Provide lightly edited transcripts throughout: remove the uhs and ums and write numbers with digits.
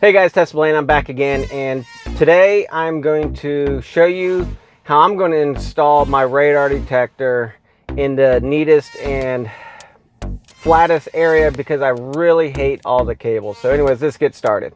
Hey guys, Blaine, I'm back again, and today I'm going to show you how I'm going to install my radar detector in the neatest and flattest area because I really hate all the cables. So anyways, let's get started.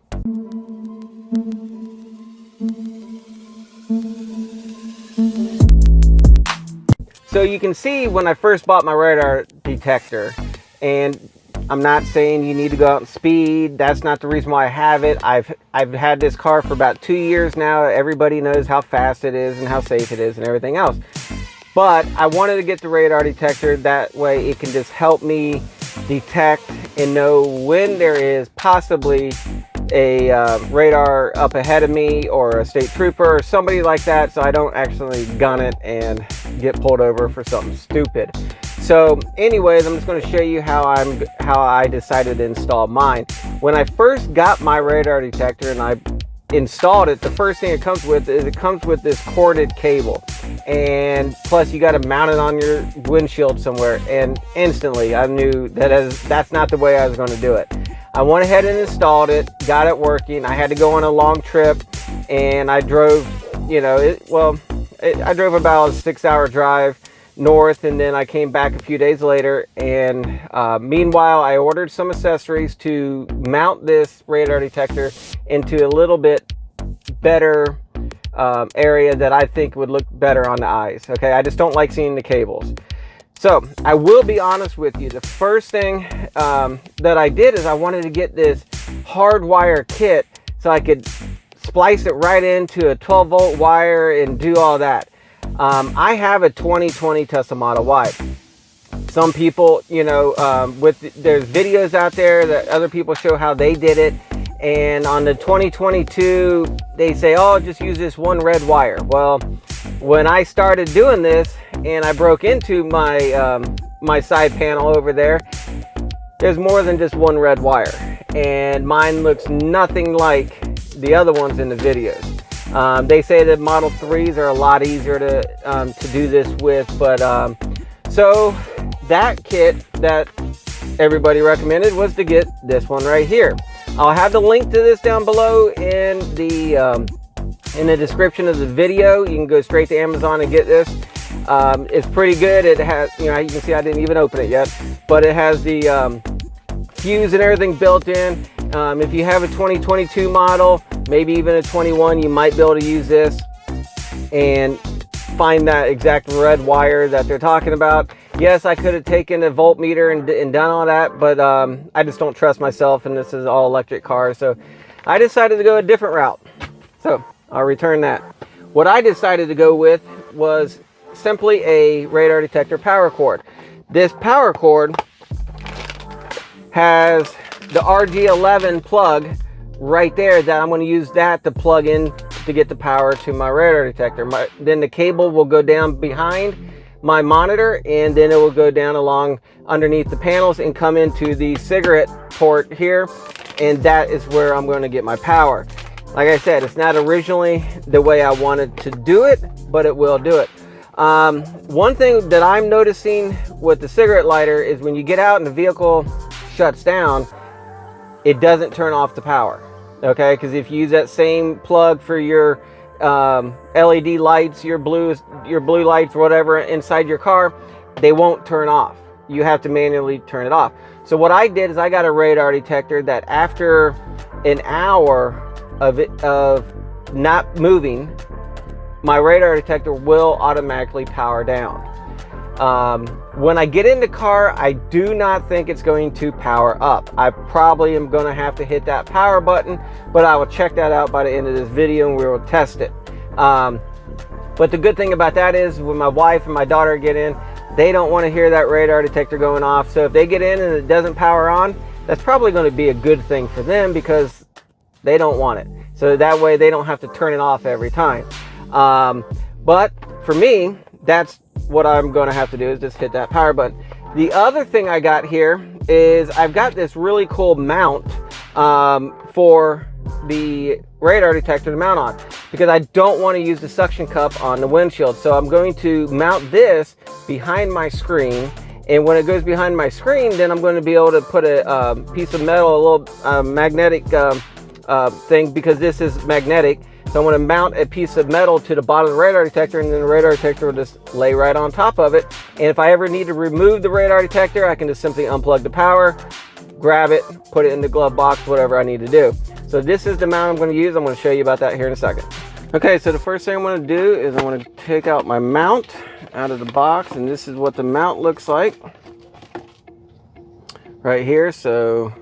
So you can see when I first bought my radar detector, and I'm not saying you need to go out and speed. That's not the reason why I have it. I've had this car for about 2 years now. Everybody knows how fast it is and how safe it is and everything else. But I wanted to get the radar detector. That way it can just help me detect and know when there is possibly a radar up ahead of me or a state trooper or somebody like that, so I don't actually gun it and get pulled over for something stupid. So anyways, I'm just going to show you how I decided to install mine. When I first got my radar detector and I installed it, the first thing it comes with is this corded cable, and plus you got to mount it on your windshield somewhere, and instantly I knew that's not the way I was going to do it. I went ahead and installed it, got it working. I had to go on a long trip, and I drove, I drove about a 6-hour drive north, and then I came back a few days later, and meanwhile I ordered some accessories to mount this radar detector into a little bit better area that I think would look better on the eyes. Okay, I just don't like seeing the cables. So I will be honest with you, the first thing that I did is I wanted to get this hardwire kit so I could splice it right into a 12-volt wire and do all that. I have a 2020 Tesla Model Y. Some people, there's videos out there that other people show how they did it. And on the 2022, they say, oh, just use this one red wire. Well, when I started doing this and I broke into my my side panel over there, there's more than just one red wire, and mine looks nothing like the other ones in the videos. They say that Model 3s are a lot easier to do this with, but so that kit that everybody recommended was to get this one right here. I'll have the link to this down below in the description of the video. You can go straight to Amazon and get this. It's pretty good. It has, you can see I didn't even open it yet, but it has the fuse and everything built in. If you have a 2022 model, maybe even a 21, you might be able to use this and find that exact red wire that they're talking about. Yes, I could have taken a voltmeter and done all that, but I just don't trust myself, and this is all electric car, so I decided to go a different route. So I'll return that. What I decided to go with was simply a radar detector power cord. This power cord has the RG11 plug right there that I'm going to use that to plug in to get the power to my radar detector. Then the cable will go down behind my monitor, and then it will go down along underneath the panels and come into the cigarette port here, and that is where I'm going to get my power. Like I said, it's not originally the way I wanted to do it, but it will do it. One thing that I'm noticing with the cigarette lighter is when you get out and the vehicle shuts down, it doesn't turn off the power. Okay, because if you use that same plug for your LED lights, your blue lights, whatever inside your car, they won't turn off. You have to manually turn it off. So what I did is I got a radar detector that after an hour of not moving, my radar detector will automatically power down. When I get in the car, I do not think it's going to power up. I probably am going to have to hit that power button, but I will check that out by the end of this video and we will test it. But the good thing about that is when my wife and my daughter get in, they don't want to hear that radar detector going off. So if they get in and it doesn't power on, that's probably going to be a good thing for them because they don't want it. So that way they don't have to turn it off every time. But for me, that's what I'm going to have to do, is just hit that power button. The other thing I got here is I've got this really cool mount for the radar detector to mount on, because I don't want to use the suction cup on the windshield. So I'm going to mount this behind my screen, and when it goes behind my screen, then I'm going to be able to put a piece of metal, a little magnetic thing because this is magnetic. So I'm going to mount a piece of metal to the bottom of the radar detector, and then the radar detector will just lay right on top of it. And if I ever need to remove the radar detector, I can just simply unplug the power, grab it, put it in the glove box, whatever I need to do. So this is the mount I'm going to use. I'm going to show you about that here in a second. Okay, so the first thing I'm going to do is I'm going to take out my mount out of the box, and this is what the mount looks like right here. So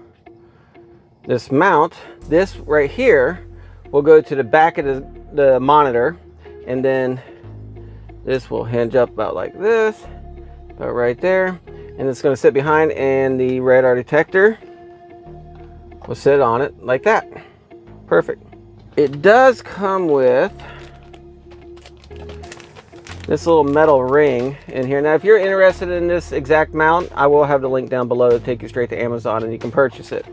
this mount, this right here, will go to the back of the monitor, and then this will hinge up about like this, about right there, and it's going to sit behind, and the radar detector will sit on it like that. Perfect. It does come with this little metal ring in here. Now, if you're interested in this exact mount, I will have the link down below to take you straight to Amazon and you can purchase it.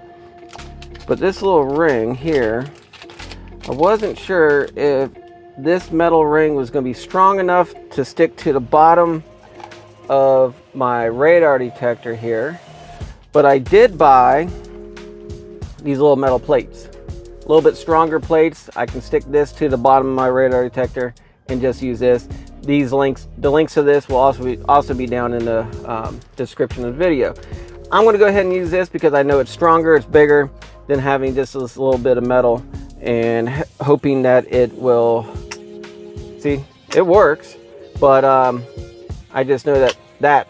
But this little ring here, I wasn't sure if this metal ring was going to be strong enough to stick to the bottom of my radar detector here, but I did buy these little metal plates. A little bit stronger plates. I can stick this to the bottom of my radar detector and just use this. These links, the links to this will also be down in the description of the video. I'm going to go ahead and use this because I know it's stronger, it's bigger than having just this little bit of metal, and hoping that it will, see, it works, but I just know that that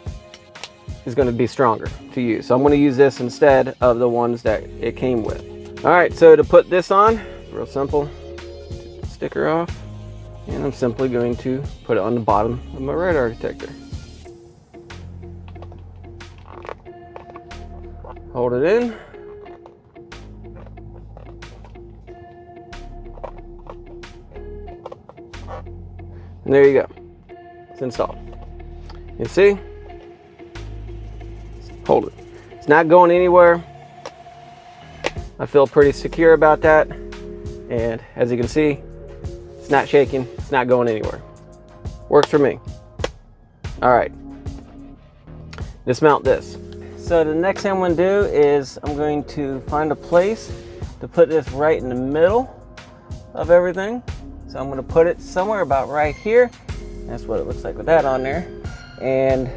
is going to be stronger to use. So I'm going to use this instead of the ones that it came with. All right, so to put this on, real simple, sticker off, and I'm simply going to put it on the bottom of my radar detector. Hold it in. And there you go. It's installed. You see? Hold it. It's not going anywhere. I feel pretty secure about that. And as you can see, it's not shaking. It's not going anywhere. Works for me. All right. Dismount this. So the next thing I'm going to do is I'm going to find a place to put this right in the middle of everything. So I'm going to put it somewhere about right here. That's what it looks like with that on there. And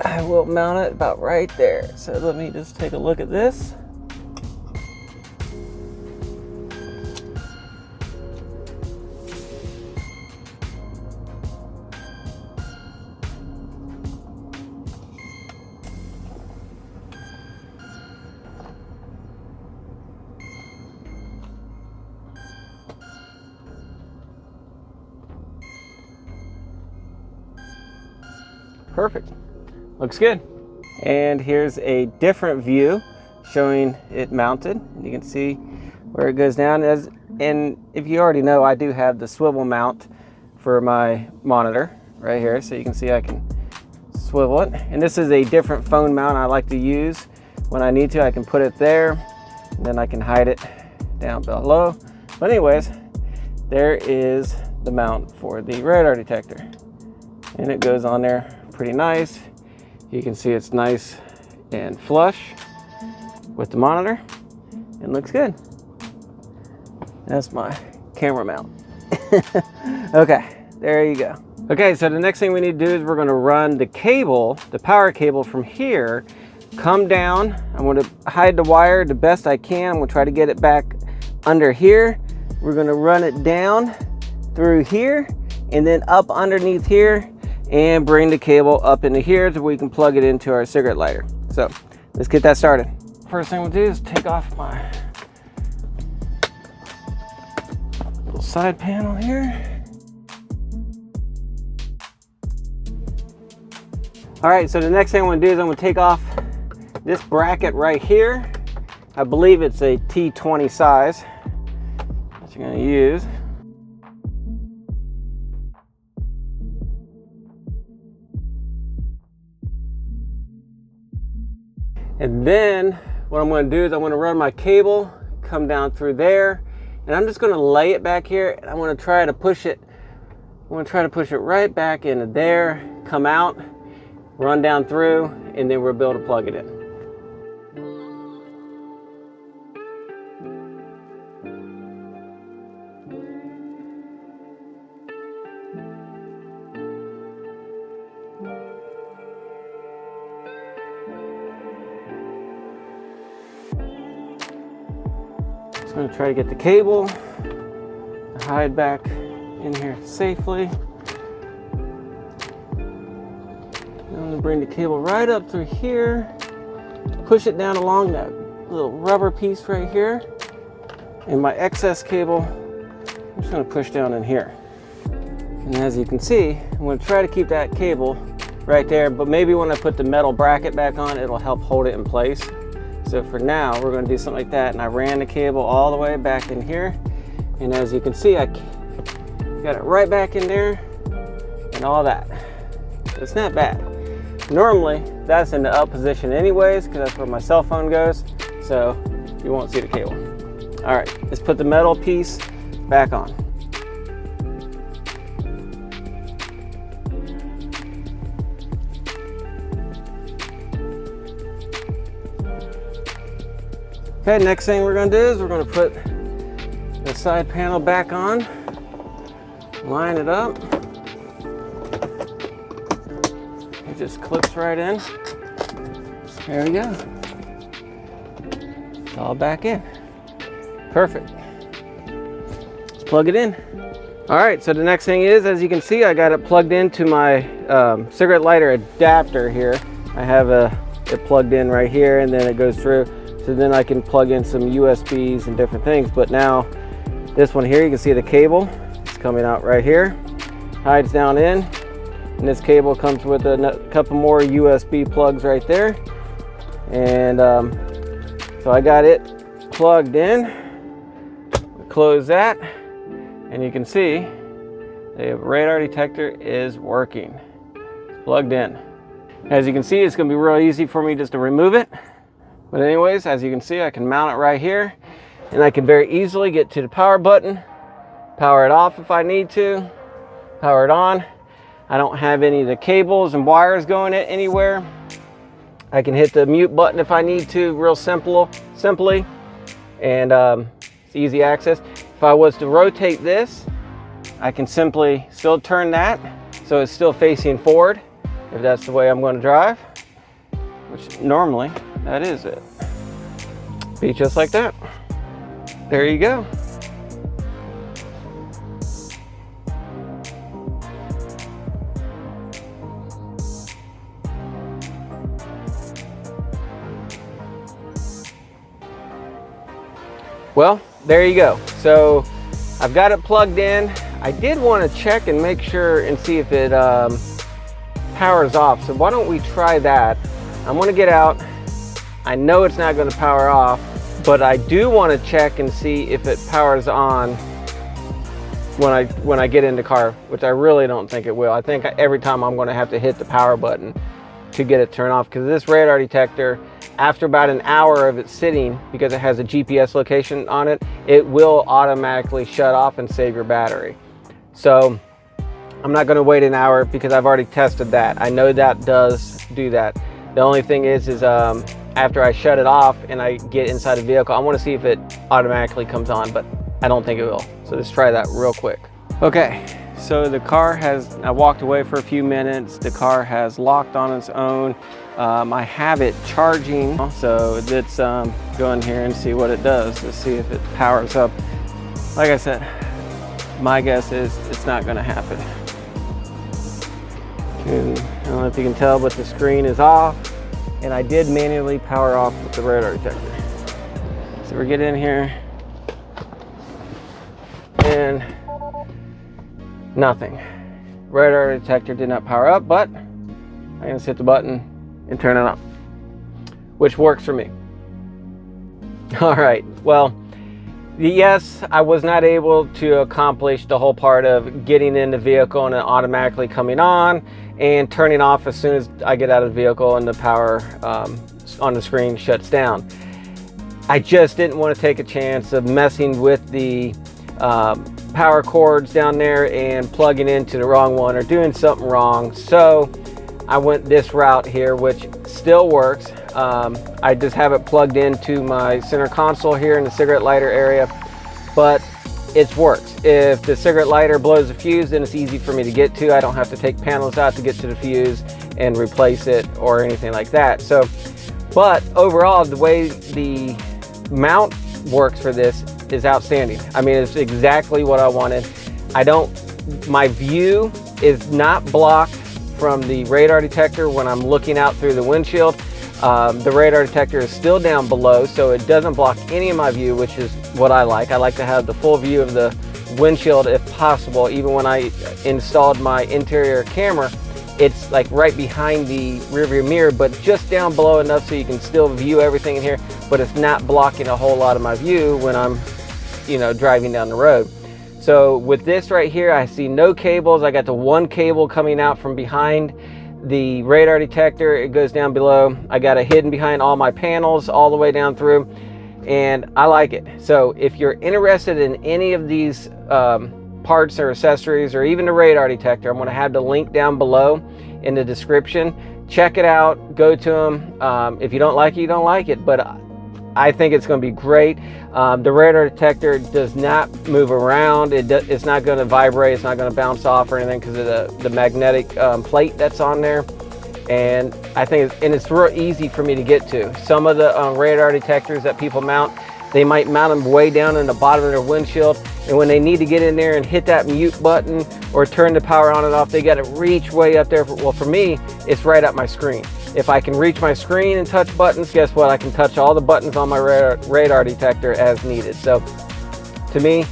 I will mount it about right there. So let me just take a look at this. Perfect. Looks good. And here's a different view showing it mounted. You can see where it goes down. And if you already know, I do have the swivel mount for my monitor right here. So you can see I can swivel it. And this is a different phone mount I like to use. When I need to, I can put it there, and then I can hide it down below. But anyways, there is the mount for the radar detector. And it goes on there pretty nice. You can see it's nice and flush with the monitor and looks good. That's my camera mount. Okay, there you go. Okay, so the next thing we need to do is we're going to run the cable, the power cable from here, come down. I'm going to hide the wire the best I can. I'm going to try to get it back under here. We're going to run it down through here and then up underneath here, and bring the cable up into here so we can plug it into our cigarette lighter. So let's get that started. First thing we'll do is take off my little side panel here. All right, so the next thing I'm gonna do is I'm gonna take off this bracket right here. I believe it's a T20 size that you're gonna use. And then what I'm going to do is I'm going to run my cable, come down through there, and I'm just going to lay it back here, and I'm going to try to push it. I'm going to try to push it right back into there, come out, run down through, and then we'll be able to plug it in. going to try to get the cable to hide back in here safely. I'm going to bring the cable right up through here, push it down along that little rubber piece right here, and my excess cable I'm just going to push down in here. And as you can see, I'm going to try to keep that cable right there, but maybe when I put the metal bracket back on, it'll help hold it in place. So for now, we're going to do something like that. And I ran the cable all the way back in here, and as you can see, I got it right back in there and all that. It's not bad. Normally that's in the up position anyways, because that's where my cell phone goes, so you won't see the cable. All right, let's put the metal piece back on. Okay, next thing we're going to do is we're going to put the side panel back on, line it up. It just clips right in. There we go. It's all back in. Perfect. Let's plug it in. All right, so the next thing is, as you can see, I got it plugged into my cigarette lighter adapter here. I have it plugged in right here, and then it goes through. So then I can plug in some USBs and different things. But now this one here, you can see the cable. It's coming out right here, hides down in. And this cable comes with a couple more USB plugs right there. And so I got it plugged in. Close that, and you can see the radar detector is working. It's plugged in. As you can see, it's going to be real easy for me just to remove it. But anyways, as you can see, I can mount it right here, and I can very easily get to the power button, power it off if I need to, power it on. I don't have any of the cables and wires going anywhere. I can hit the mute button if I need to, real simply, and it's easy access. If I was to rotate this, I can simply still turn that so it's still facing forward if that's the way I'm going to drive, which normally that is it. Be just like that. There you go. Well, there you go. So I've got it plugged in. I did want to check and make sure and see if it powers off. So why don't we try that? I'm going to get out. I know it's not going to power off, but I do want to check and see if it powers on when I get in the car, which I really don't think it will. I think every time I'm going to have to hit the power button to get it turned off, because this radar detector, after about an hour of it sitting, because it has a GPS location on it, it will automatically shut off and save your battery. So I'm not going to wait an hour because I've already tested that. I know that does do that. The only thing is after I shut it off and I get inside the vehicle, I want to see if it automatically comes on, but I don't think it will. So let's try that real quick. Okay, so the car I walked away for a few minutes. The car has locked on its own. I have it charging, so let's go in here and see what it does. Let's see if it powers up. Like I said, my guess is it's not going to happen. And I don't know if you can tell, but the screen is off, and I did manually power off with the radar detector. So we get in here, and nothing. Radar detector did not power up, but I can just hit the button and turn it on, which works for me. All right, well, yes, I was not able to accomplish the whole part of getting in the vehicle and it automatically coming on and turning off as soon as I get out of the vehicle and the power on the screen shuts down. I just didn't want to take a chance of messing with the power cords down there and plugging into the wrong one or doing something wrong. So I went this route here, which still works. I just have it plugged into my center console here in the cigarette lighter area, but it works. If the cigarette lighter blows a fuse, then it's easy for me to get to. I don't have to take panels out to get to the fuse and replace it or anything like that. So, but overall, the way the mount works for this is outstanding. I mean, it's exactly what I wanted. My view is not blocked from the radar detector when I'm looking out through the windshield. The radar detector is still down below, so it doesn't block any of my view, which is what I like. I like to have the full view of the windshield if possible. Even when I installed my interior camera, it's like right behind the rearview mirror, but just down below enough so you can still view everything in here, but it's not blocking a whole lot of my view when I'm, you know, driving down the road. So with this right here, I see no cables. I got the one cable coming out from behind the radar detector. It goes down below. I got it hidden behind all my panels all the way down through, and I like it. So if you're interested in any of these parts or accessories, or even the radar detector, I'm going to have the link down below in the description. Check it out, go to them. If you don't like it, you don't like it, but I think it's going to be great. The radar detector does not move around. It's not going to vibrate. It's not going to bounce off or anything because of the magnetic plate that's on there. And I think it's real easy for me to get to. Some of the radar detectors that people mount, they might mount them way down in the bottom of their windshield, and when they need to get in there and hit that mute button or turn the power on and off, they got to reach way up there. Well, for me, it's right at my screen. If I can reach my screen and touch buttons, guess what? I can touch all the buttons on my radar detector as needed. So to me,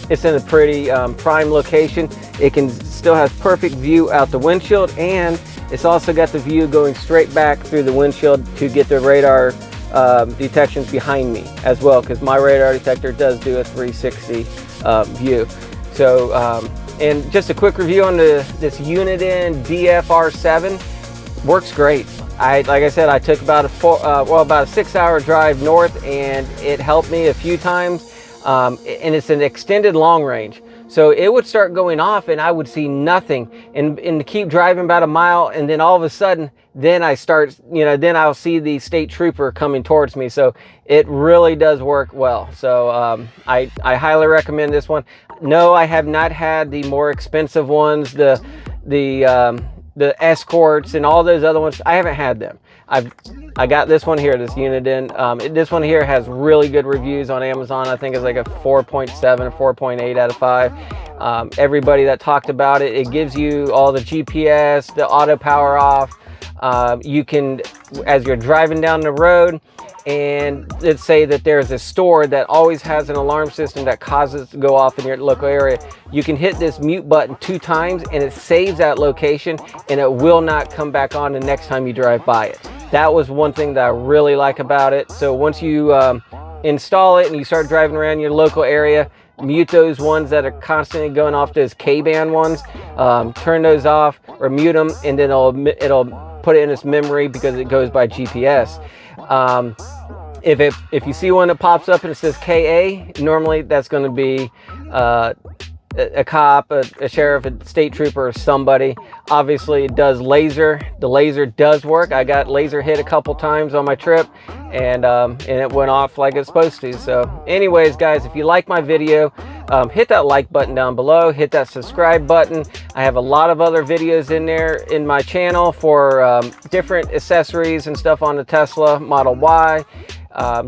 it's in a pretty prime location. It still has perfect view out the windshield, and it's also got the view going straight back through the windshield to get the radar detections behind me as well, because my radar detector does do a 360 view. So and just a quick review on this Uniden DFR7. Works great. Like I said, I took about a 6-hour drive north, and it helped me a few times, and it's an extended long range. So it would start going off and I would see nothing, and keep driving about a mile, and then all of a sudden, then I'll see the state trooper coming towards me. So it really does work well. So I highly recommend this one. No, I have not had the more expensive ones, the Escorts and all those other ones. I haven't had them. I got this one here, this Uniden. This one here has really good reviews on Amazon. I think it's like a 4.7 or 4.8 out of 5. Everybody that talked about it, it gives you all the GPS, the auto power off. You can, as you're driving down the road, and let's say that there's a store that always has an alarm system that causes it to go off in your local area, you can hit this mute button 2 times and it saves that location, and it will not come back on the next time you drive by it. That was one thing that I really like about it. So once you install it and you start driving around your local area, mute those ones that are constantly going off, those K-band ones. Turn those off or mute them, and then it'll put it in its memory because it goes by GPS. If you see one that pops up and it says KA, normally that's going to be a cop, a sheriff, a state trooper, or somebody. Obviously it does laser. The laser does work. I got laser hit a couple times on my trip, and it went off like it's supposed to. So anyways, guys, if you like my video, hit that like button down below, hit that subscribe button. I have a lot of other videos in there in my channel for different accessories and stuff on the Tesla Model Y,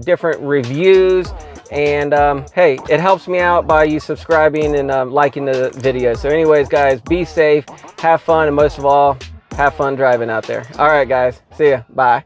different reviews. And hey, it helps me out by you subscribing and liking the video. So anyways, guys, be safe, have fun, and most of all, have fun driving out there. All right, guys, see ya. Bye.